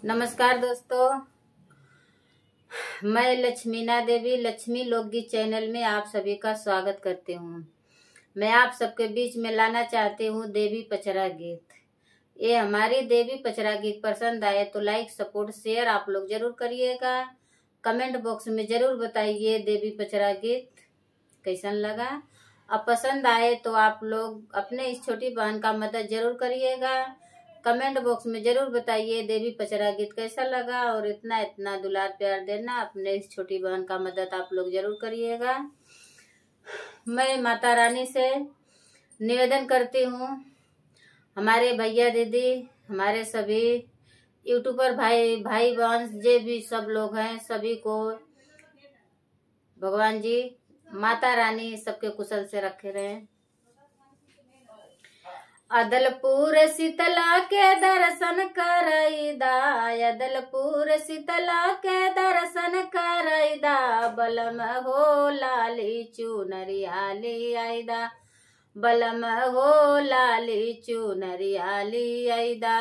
नमस्कार दोस्तों, मैं लक्ष्मीना देवी लक्ष्मी लोकगीत चैनल में आप सभी का स्वागत करती हूँ। मैं आप सबके बीच में लाना चाहती हूँ देवी पचरा गीत। ये हमारी देवी पचरा गीत पसंद आए तो लाइक सपोर्ट शेयर आप लोग जरूर करिएगा। कमेंट बॉक्स में जरूर बताइए देवी पचरा गीत कैसन लगा। अब पसंद आए तो आप लोग अपने इस छोटी बहन का मदद जरूर करिएगा। कमेंट बॉक्स में जरूर बताइए देवी पचरा गीत कैसा लगा और इतना दुलार प्यार देना। अपने इस छोटी बहन का मदद आप लोग जरूर करिएगा। मैं माता रानी से निवेदन करती हूँ, हमारे भैया दीदी, हमारे सभी यूट्यूबर भाई बहन जे भी सब लोग हैं, सभी को भगवान जी माता रानी सबके कुशल से रखे रहे। अदलपुर शीतला के दर्शन करईदा, अदलपुर शीतला के दर्शन करईदा, बलम हो लाली चुनरियाली आईदा, बलम हो लाली चुनरियाली आईदा।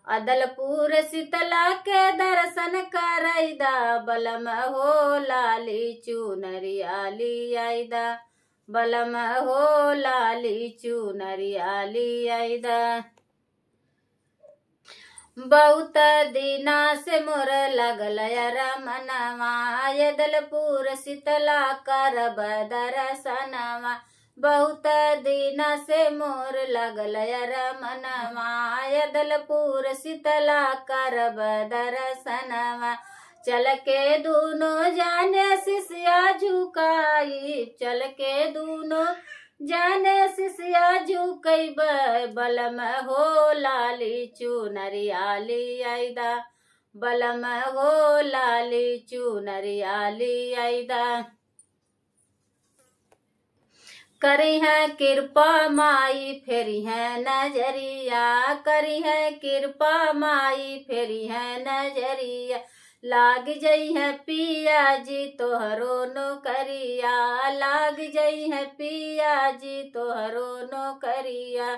अदलपुर शीतला के दर्शन करईदा, बलम हो लाली चुनरियाली आईदा, बलम हो लाली चुनरियाली आईदा। बहुत दिना से मोर लगल रमनवा, अदलपुर शीतला करब दर्शनवा, बहुत दिना से मोर लगल रमनवा, अदलपुर शीतला करब दर्शनवा। चल के दोनों जाने शिष्या झुकाई, चल के दोनों जाने शिष्या झुकैब, बलम हो लाली चुनरियाली आईदा, बलम हो लाली चुनरियाली आईदा। करी है कृपा माई फेरी है नजरिया, करी है कृपा माई फेरी है नजरिया, लाग जई है पिया जी तोहरो नौकरिया, लाग जई है पिया जी तोहरो नौकरिया।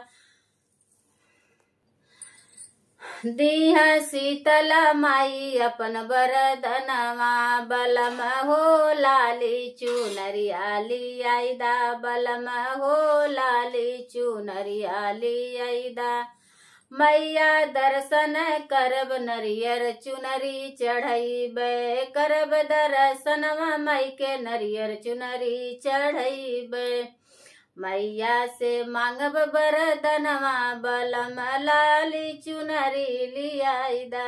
दी है शीतला माई अपन बरदनवा, बलम हो लाली चुनरियाली आईदा, बलम हो लाली चुनरियाली आईदा। मैया दर्शन करब नरियर चुनरी चढ़ैबे, करब दर्शनवा मई के नरियर चुनरी चढ़ैबे। मैया से मांगब बरदनवा, बलम लाली चुनरी लियाईदा।